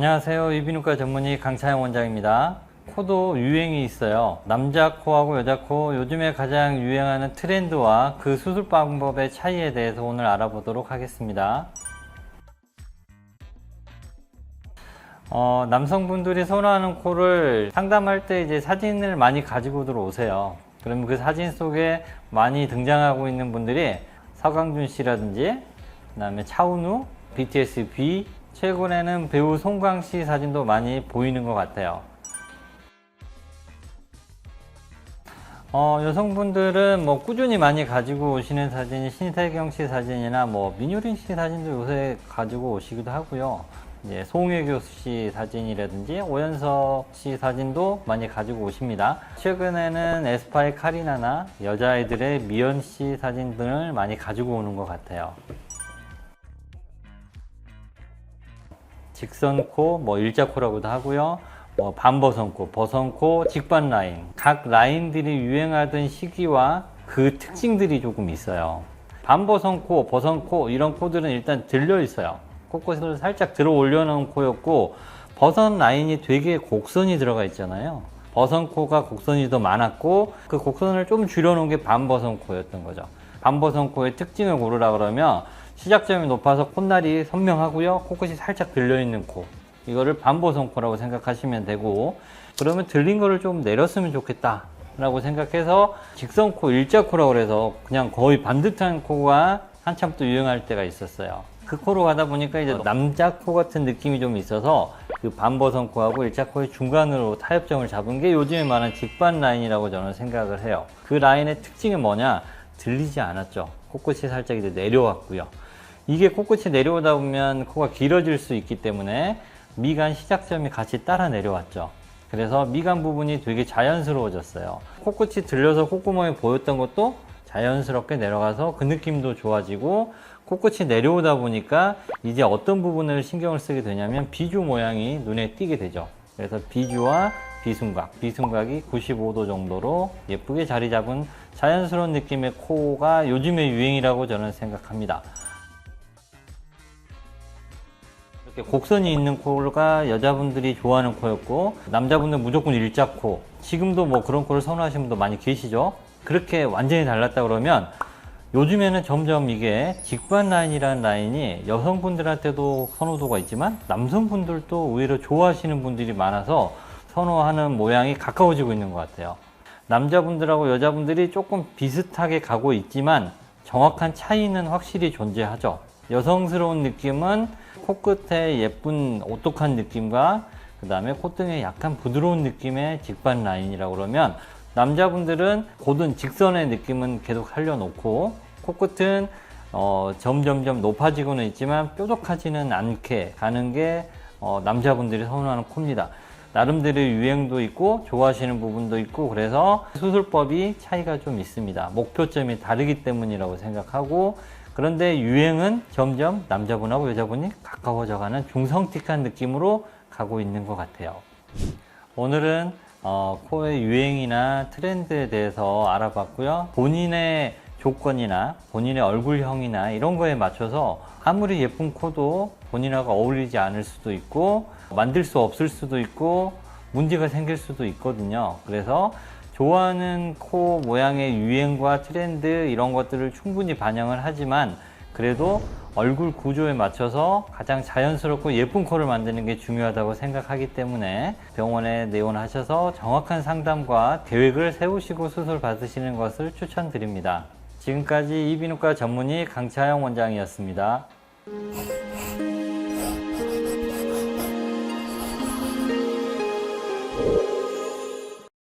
안녕하세요. 이비인후과 전문의 강차영 원장입니다. 코도 유행이 있어요. 남자 코하고 여자 코, 요즘에 가장 유행하는 트렌드와 그 수술 방법의 차이에 대해서 오늘 알아보도록 하겠습니다. 남성분들이 선호하는 코를 상담할 때 이제 사진을 많이 가지고 들어오세요. 그러면 그 사진 속에 많이 등장하고 있는 분들이 서강준 씨라든지, 그 다음에 차은우, BTS B, 최근에는 배우 송강 씨 사진도 많이 보이는 것 같아요. 여성분들은 꾸준히 많이 가지고 오시는 사진이 신태경 씨 사진이나 민효린 씨 사진도 요새 가지고 오시기도 하고요. 이제 송혜교 씨 사진이라든지 오연석 씨 사진도 많이 가지고 오십니다. 최근에는 에스파의 카리나나 여자아이들의 미연 씨 사진 등을 많이 가지고 오는 것 같아요. 직선코, 일자코라고도 하고요. 반버선코, 버선코, 직반 라인. 각 라인들이 유행하던 시기와 그 특징들이 조금 있어요. 반버선코, 버선코 이런 코들은 일단 들려 있어요. 코끝을 살짝 들어 올려놓은 코였고, 버선 라인이 되게 곡선이 들어가 있잖아요. 버선코가 곡선이 더 많았고, 그 곡선을 좀 줄여놓은 게 반버선코였던 거죠. 반버선코의 특징을 고르라 그러면 시작점이 높아서 콧날이 선명하고요. 코끝이 살짝 들려있는 코. 이거를 반버선코라고 생각하시면 되고, 그러면 들린 거를 좀 내렸으면 좋겠다 라고 생각해서 직선코, 일자코라고 해서 그냥 거의 반듯한 코가 한참 또 유행할 때가 있었어요. 그 코로 가다 보니까 이제 남자 코 같은 느낌이 좀 있어서 그 반버선코하고 일자코의 중간으로 타협점을 잡은 게 요즘에 말하는 직반 라인이라고 저는 생각을 해요. 그 라인의 특징이 뭐냐? 들리지 않았죠. 코끝이 살짝 이제 내려왔고요. 이게 코끝이 내려오다 보면 코가 길어질 수 있기 때문에 미간 시작점이 같이 따라 내려왔죠. 그래서 미간 부분이 되게 자연스러워졌어요. 코끝이 들려서 콧구멍이 보였던 것도 자연스럽게 내려가서 그 느낌도 좋아지고, 코끝이 내려오다 보니까 이제 어떤 부분을 신경을 쓰게 되냐면 비주 모양이 눈에 띄게 되죠. 그래서 비주와 비순각이 95도 정도로 예쁘게 자리 잡은 자연스러운 느낌의 코가 요즘의 유행이라고 저는 생각합니다. 이렇게 곡선이 있는 코가 여자분들이 좋아하는 코였고, 남자분들 무조건 일자코. 지금도 그런 코를 선호하시는 분도 많이 계시죠. 그렇게 완전히 달랐다 그러면 요즘에는 점점 이게 직반 라인이라는 라인이 여성분들한테도 선호도가 있지만 남성분들도 의외로 좋아하시는 분들이 많아서 선호하는 모양이 가까워지고 있는 것 같아요. 남자분들하고 여자분들이 조금 비슷하게 가고 있지만 정확한 차이는 확실히 존재하죠. 여성스러운 느낌은 코끝에 예쁜 오똑한 느낌과 그 다음에 콧등에 약간 부드러운 느낌의 직반 라인이라고 그러면, 남자분들은 곧은 직선의 느낌은 계속 살려놓고 코끝은 점점점 높아지고는 있지만 뾰족하지는 않게 가는 게 남자분들이 선호하는 코입니다. 나름대로 유행도 있고 좋아하시는 부분도 있고, 그래서 수술법이 차이가 좀 있습니다. 목표점이 다르기 때문이라고 생각하고, 그런데 유행은 점점 남자분하고 여자분이 가까워져가는 중성틱한 느낌으로 가고 있는 것 같아요. 오늘은 코의 유행이나 트렌드에 대해서 알아봤고요. 본인의 조건이나 본인의 얼굴형이나 이런 거에 맞춰서 아무리 예쁜 코도 본인하고 어울리지 않을 수도 있고 만들 수 없을 수도 있고 문제가 생길 수도 있거든요. 그래서 좋아하는 코 모양의 유행과 트렌드 이런 것들을 충분히 반영을 하지만, 그래도 얼굴 구조에 맞춰서 가장 자연스럽고 예쁜 코를 만드는 게 중요하다고 생각하기 때문에 병원에 내원하셔서 정확한 상담과 계획을 세우시고 수술 받으시는 것을 추천드립니다. 지금까지 이비인후과 전문의 강차영 원장이었습니다.